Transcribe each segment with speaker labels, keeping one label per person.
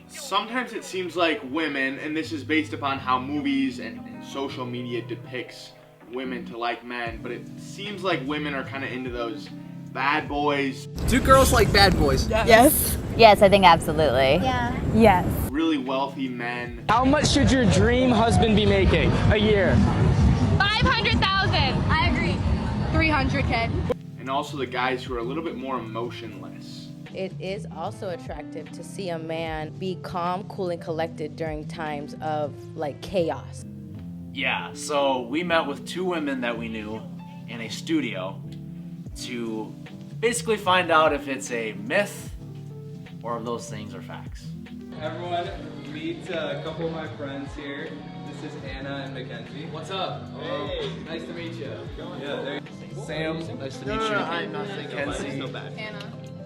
Speaker 1: Sometimes it seems like women, and this is based upon how movies and social media depicts women to like men, but it seems like women are kind of into those bad boys.
Speaker 2: Do girls like bad boys?
Speaker 3: Yes.
Speaker 4: Yes, I think absolutely.
Speaker 5: Yeah.
Speaker 3: Yes.
Speaker 1: Really wealthy men.
Speaker 2: How much should your dream husband be making a year?
Speaker 5: 500,000. I agree. 300K.
Speaker 1: And also the guys who are a little bit more emotionless.
Speaker 6: It is also attractive to see a man be calm, cool, and collected during times of like chaos.
Speaker 7: Yeah, so we met with two women that we knew in a studio to basically find out if it's a myth or if those things are facts.
Speaker 8: Everyone, meet a couple of my friends here. This is Anna and Mackenzie.
Speaker 2: What's up?
Speaker 8: Hey,
Speaker 2: Nice to meet you.
Speaker 8: yeah,
Speaker 7: Sam, nice to meet you.
Speaker 2: I'm not saying
Speaker 7: Mackenzie.
Speaker 2: so bad.
Speaker 5: Anna.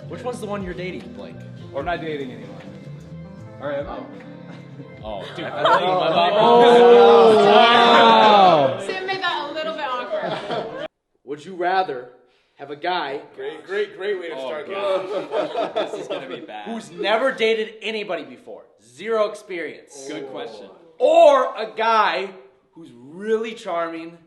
Speaker 7: Which one's the one you're dating, Blake?
Speaker 8: we're not dating anyone. All right.
Speaker 7: Oh, dude.
Speaker 5: Sam made that a little bit awkward.
Speaker 2: Would you rather have a guy
Speaker 1: Great way to start.
Speaker 7: This is gonna be bad. Who's never dated anybody before? Zero experience.
Speaker 8: Good question.
Speaker 7: Or a guy who's really charming,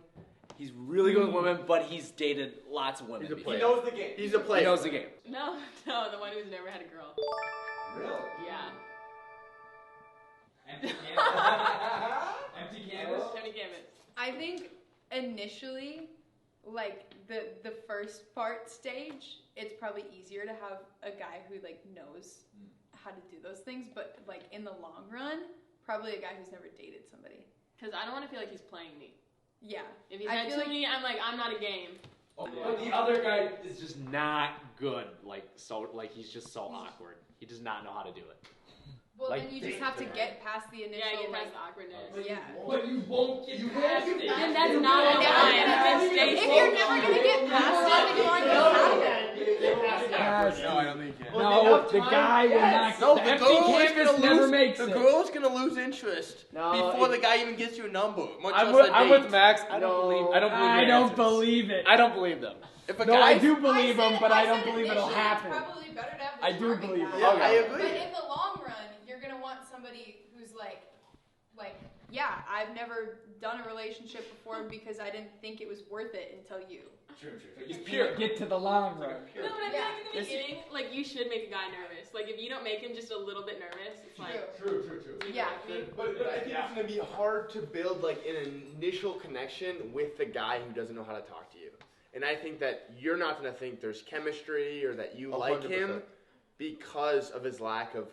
Speaker 7: he's really good with women, but he's dated lots of women. He knows the game.
Speaker 2: He's a
Speaker 7: He
Speaker 2: player.
Speaker 7: knows the game.
Speaker 9: No, the one who's never had a girl.
Speaker 8: Really?
Speaker 9: Yeah.
Speaker 8: Empty canvas. Empty canvas.
Speaker 9: Tony Gambit.
Speaker 3: I think initially, like the first part stage, it's probably easier to have a guy who like knows how to do those things, but like in the long run, probably a guy who's never dated somebody.
Speaker 9: Because I don't want to feel like he's playing me.
Speaker 3: Yeah.
Speaker 9: If he's
Speaker 3: I
Speaker 9: meant
Speaker 3: feel
Speaker 9: to
Speaker 3: like-
Speaker 9: me, I'm like, I'm not a game.
Speaker 10: But the other guy is just not good. He's just so awkward. He does not know how to do it.
Speaker 3: Well,
Speaker 10: Like,
Speaker 3: then you just have to get past the initial.
Speaker 9: Yeah, get
Speaker 3: like,
Speaker 9: past the awkwardness.
Speaker 3: yeah.
Speaker 10: But you won't get past it.
Speaker 9: And that's not a lie. Then stay
Speaker 3: If you're never gonna get past it, then you aren't gonna have it.
Speaker 1: No, I don't think you.
Speaker 2: No, the guy will not.
Speaker 11: No,
Speaker 2: the
Speaker 11: the
Speaker 2: empty
Speaker 11: girl is
Speaker 2: canvas
Speaker 11: gonna
Speaker 2: never
Speaker 11: lose.
Speaker 2: makes
Speaker 11: The
Speaker 2: it.
Speaker 11: girl's gonna lose interest before the guy even gets you a number. Much less a
Speaker 7: I'm
Speaker 11: date.
Speaker 7: with Max. I don't believe your
Speaker 2: I don't
Speaker 7: answers.
Speaker 2: believe it.
Speaker 7: I don't believe them.
Speaker 11: If a
Speaker 2: No,
Speaker 11: guy,
Speaker 2: I do believe him, but I don't
Speaker 3: said
Speaker 2: believe it'll
Speaker 3: initially
Speaker 2: happen.
Speaker 3: It's probably better to have the
Speaker 2: I do
Speaker 3: charming
Speaker 2: believe
Speaker 3: guy.
Speaker 2: it.
Speaker 11: Yeah, I
Speaker 3: But
Speaker 11: agree.
Speaker 3: in the long run, you're gonna want somebody who's like, yeah, I've never done a relationship before because I didn't think it was worth it until you.
Speaker 2: He's pure. Get to the long run.
Speaker 9: No, but I feel like in the beginning, like you should make a guy nervous. Like if you don't make him just a little bit nervous, it's like
Speaker 11: True.
Speaker 3: Yeah.
Speaker 1: But I think it's gonna be hard to build like an initial connection with the guy who doesn't know how to talk to you. And I think that you're not gonna think there's chemistry or that you like him because of his lack of,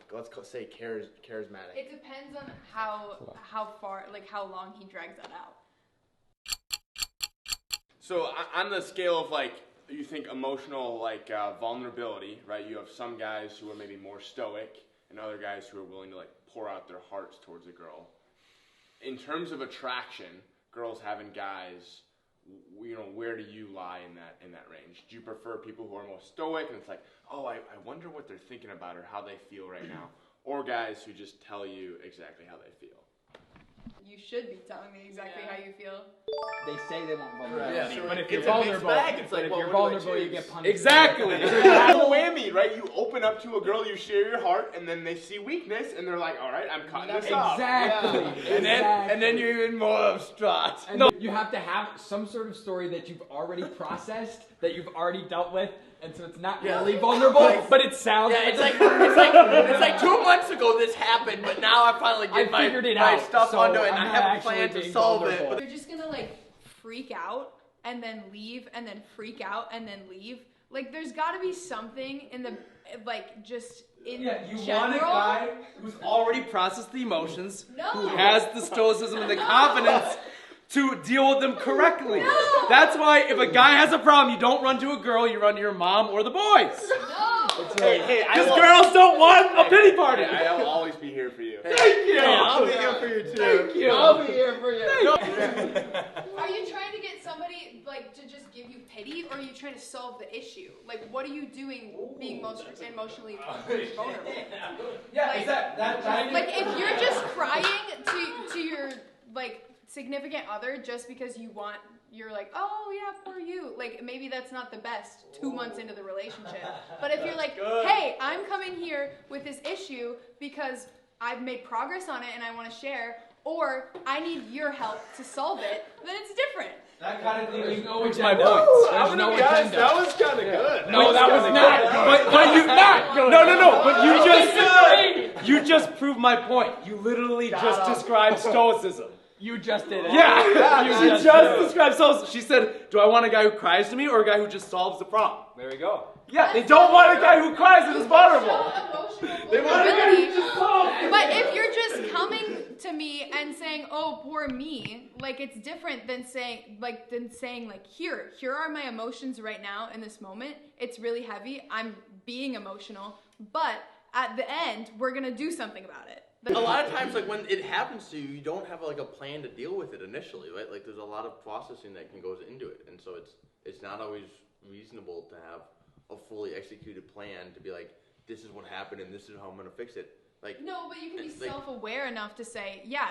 Speaker 1: say, charismatic.
Speaker 3: It depends on how far, like how long he drags that out.
Speaker 1: So on the scale of like, you think emotional like vulnerability, right? You have some guys who are maybe more stoic and other guys who are willing to like pour out their hearts towards a girl. In terms of attraction, girls having guys, you know, where do you lie in that range? Do you prefer people who are more stoic and it's like, oh, I wonder what they're thinking about or how they feel right now, or guys who just tell you exactly how they feel?
Speaker 3: You should be telling me exactly how you feel.
Speaker 2: They say they want vulnerability,
Speaker 11: Yeah.
Speaker 2: but if
Speaker 11: It's
Speaker 2: you're
Speaker 11: a mixed
Speaker 2: vulnerable,
Speaker 11: bag. It's
Speaker 2: but
Speaker 11: like,
Speaker 2: if
Speaker 11: well,
Speaker 2: you're
Speaker 11: what do I
Speaker 2: vulnerable, you
Speaker 11: choose?
Speaker 2: get punished.
Speaker 7: Exactly.
Speaker 1: Double whammy, right? You open up to a girl, you share your heart, and then they see weakness, and they're like, all right, I'm cutting this off.
Speaker 2: Exactly.
Speaker 11: and then you're even more distraught.
Speaker 2: And no, you have to have some sort of story that you've already processed, that you've already dealt with, and so it's not really vulnerable, but it sounds.
Speaker 11: Yeah, it's like 2 months ago this happened, but now I finally get my
Speaker 2: figured it
Speaker 11: my
Speaker 2: out,
Speaker 11: stuff
Speaker 2: so
Speaker 11: under it, and
Speaker 2: I'm
Speaker 11: I
Speaker 2: not
Speaker 11: have a plan
Speaker 2: actually
Speaker 11: to
Speaker 2: being
Speaker 11: solve it.
Speaker 2: vulnerable.
Speaker 11: But
Speaker 3: You're just gonna like freak out and then leave and then freak out and then leave. Like there's gotta be something in the like just in
Speaker 7: Yeah, you
Speaker 3: general.
Speaker 7: want a guy who's already processed the emotions,
Speaker 3: No.
Speaker 7: who has the stoicism and the confidence to deal with them correctly.
Speaker 3: No.
Speaker 7: That's why if a guy has a problem, you don't run to a girl, you run to your mom or the boys.
Speaker 3: No.
Speaker 1: Hey,
Speaker 7: Because girls don't want a pity party.
Speaker 1: I'll always be here for you.
Speaker 7: Thank you.
Speaker 11: I'll be here for you too.
Speaker 7: Thank you.
Speaker 11: I'll be here for you.
Speaker 3: Are you trying to get somebody like to just give you pity, or are you trying to solve the issue? Like, what are you doing being most emotionally vulnerable?
Speaker 7: Yeah,
Speaker 3: Like-
Speaker 7: is that
Speaker 3: Like, if you're just crying to your like significant other just because you're like, oh yeah, poor you. Like maybe that's not the best 2 months into the relationship. But if you're like, hey, I'm coming here with this issue because I've made progress on it and I want to share, or I need your help to solve it, then it's different.
Speaker 2: That kind of thing is no
Speaker 10: Which is my point.
Speaker 2: There's no agenda.
Speaker 1: That was kind of good.
Speaker 2: No, that was not.
Speaker 10: But you not. No. But you just proved my point. You literally just described stoicism.
Speaker 2: You just did it.
Speaker 10: Yeah.
Speaker 2: You
Speaker 10: She just described stoicism. She said, "Do I want a guy who cries to me or a guy who just solves the problem?"
Speaker 2: There we go.
Speaker 10: Yeah, they don't want a guy who cries and is vulnerable.
Speaker 3: They want a guy who just solves. But if you're just coming to me and saying, "Oh, poor me," like it's different than saying here are my emotions right now in this moment. It's really heavy. I'm being emotional, but at the end, we're gonna do something about it.
Speaker 11: A lot of times, like when it happens to you, you don't have like a plan to deal with it initially, right? Like there's a lot of processing that goes into it, and so it's not always reasonable to have a fully executed plan to be like, this is what happened and this is how I'm gonna fix it. Like
Speaker 3: no, but you can be self-aware enough to say, yeah,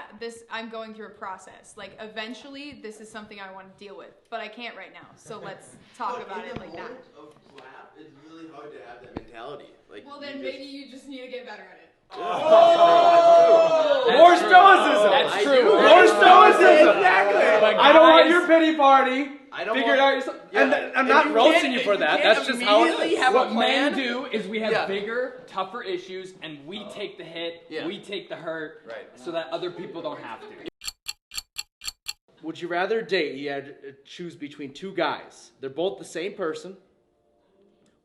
Speaker 3: I'm going through a process. Like eventually, this is something I want to deal with, but I can't right now. So let's talk about it like that.
Speaker 11: Of slap, it's really hard to have that mentality. Like,
Speaker 3: well, then maybe you just need to get better at it.
Speaker 10: Oh! More stoicism.
Speaker 2: That's true.
Speaker 10: More stoicism.
Speaker 11: Exactly.
Speaker 10: I don't want your pity party.
Speaker 11: I don't
Speaker 10: Figure it out yourself.
Speaker 11: Yeah.
Speaker 10: And I'm not roasting you for that. That's just how it is.
Speaker 2: What men do is we have bigger, tougher issues, and we take the hit, we take the hurt, so that other people don't have to.
Speaker 10: Would you rather date? You had to choose between two guys. They're both the same person,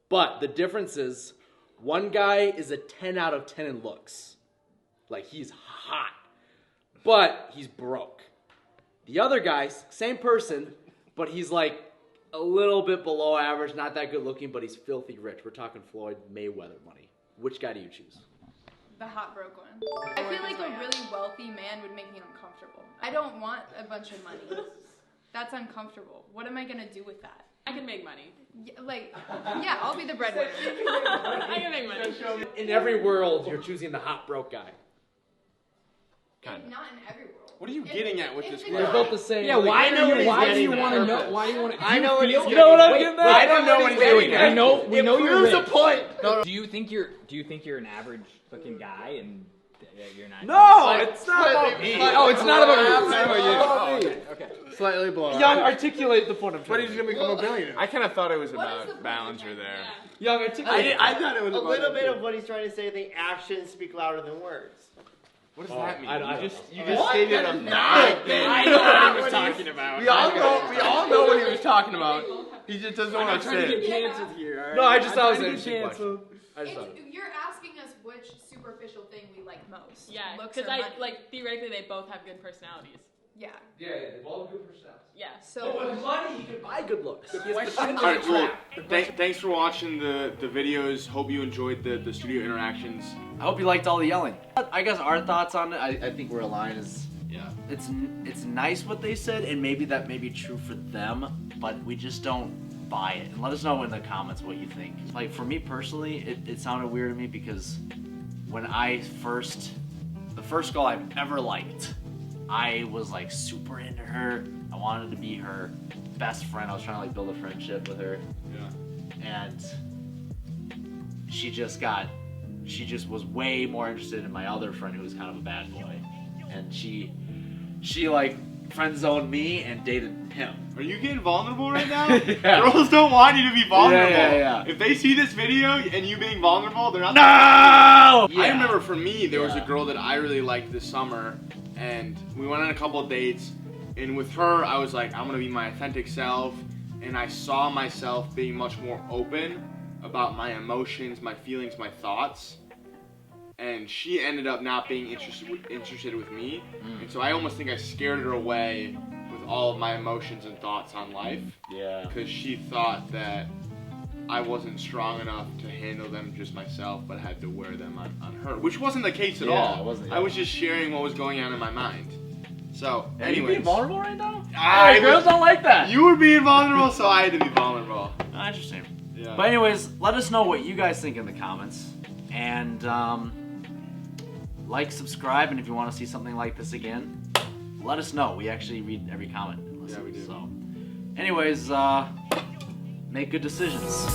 Speaker 10: but the difference is one guy is a 10 out of 10 in looks. Like he's hot, but he's broke. The other guy, same person, but he's like a little bit below average, not that good looking, but he's filthy rich. We're talking Floyd Mayweather money. Which guy do you choose?
Speaker 3: The hot broke one. I feel like a really wealthy man would make me uncomfortable. I don't want a bunch of money. That's uncomfortable. What am I gonna do with that?
Speaker 9: I can make money.
Speaker 3: Yeah, I'll be the breadwinner.
Speaker 9: I can make money.
Speaker 10: In every world, you're choosing the hot broke guy.
Speaker 3: Not in every world.
Speaker 1: What are you getting at with this
Speaker 10: They're
Speaker 1: question?
Speaker 10: both the same.
Speaker 2: Yeah, why do you want to know? Why do you want to?
Speaker 11: I know what he's
Speaker 10: You know what I'm
Speaker 11: getting
Speaker 10: getting at?
Speaker 11: I don't know what he's getting at.
Speaker 2: We know you're
Speaker 11: proves
Speaker 2: rich.
Speaker 11: a point.
Speaker 2: Do you think you're an average looking guy and you're not?
Speaker 10: No, it's not about me.
Speaker 2: Oh, it's not about you. It's not about you. Oh, okay.
Speaker 1: Slightly below.
Speaker 10: Young, articulate the point I'm
Speaker 1: But
Speaker 10: trying
Speaker 1: he's
Speaker 10: to
Speaker 1: gonna
Speaker 10: make.
Speaker 1: become a billionaire. I kind of thought it was about
Speaker 3: the
Speaker 1: Ballinger there.
Speaker 10: Young, articulate.
Speaker 1: I thought it was
Speaker 4: A
Speaker 1: about
Speaker 4: little
Speaker 1: that
Speaker 4: bit
Speaker 1: too.
Speaker 4: of what he's trying to say. I think actions speak louder than words.
Speaker 1: What does that mean?
Speaker 10: I
Speaker 1: You
Speaker 10: don't
Speaker 1: just stated a fact.
Speaker 2: I know what he was talking about.
Speaker 1: We all know what he was talking about. He just doesn't want to say it.
Speaker 2: canceled here. All right?
Speaker 10: No, I just thought it was an
Speaker 2: I'm
Speaker 10: interesting
Speaker 2: trying to get
Speaker 10: question. I just thought it.
Speaker 3: You're asking us which superficial thing we like most.
Speaker 9: Yeah,
Speaker 3: looks or
Speaker 9: because
Speaker 3: money.
Speaker 9: theoretically they both have good personalities.
Speaker 3: Yeah.
Speaker 10: Yeah, they both have good personalities.
Speaker 9: Yeah.
Speaker 3: So
Speaker 10: With money, you can buy good looks.
Speaker 1: Alright, well, thanks for watching the videos. Hope you enjoyed the studio interactions.
Speaker 7: I hope you liked all the yelling. I guess our thoughts on it, I think we're aligned. Is
Speaker 1: Yeah.
Speaker 7: it's nice what they said, and maybe that may be true for them, but we just don't buy it. And let us know in the comments what you think. Like for me personally, it sounded weird to me because when the first girl I've ever liked, I was like super into her. I wanted to be her best friend. I was trying to like build a friendship with her.
Speaker 1: Yeah.
Speaker 7: And she just was way more interested in my other friend who was kind of a bad boy. And she like friend zoned me and dated him.
Speaker 1: Are you getting vulnerable right now?
Speaker 7: Yeah.
Speaker 1: Girls don't want you to be vulnerable.
Speaker 7: Yeah.
Speaker 1: If they see this video and you being vulnerable, they're not.
Speaker 7: No!
Speaker 1: I remember for me, there was a girl that I really liked this summer, and we went on a couple of dates. And with her, I was like, I'm gonna be my authentic self, and I saw myself being much more open about my emotions, my feelings, my thoughts. And she ended up not being interested with me, and so I almost think I scared her away with all of my emotions and thoughts on life.
Speaker 7: Yeah.
Speaker 1: Because she thought that I wasn't strong enough to handle them just myself, but had to wear them on her, which wasn't the case at all.
Speaker 7: It wasn't,
Speaker 1: I was just sharing what was going on in my mind. So,
Speaker 7: Are you
Speaker 1: anyways,
Speaker 7: being vulnerable right now?
Speaker 1: girls
Speaker 7: don't like that.
Speaker 1: You were being vulnerable, so I had to be vulnerable.
Speaker 7: Oh, interesting.
Speaker 1: Yeah.
Speaker 7: But anyways, let us know what you guys think in the comments. And like, subscribe, and if you want to see something like this again, let us know. We actually read every comment and listen.
Speaker 1: Yeah, we do.
Speaker 7: So, anyways, make good decisions.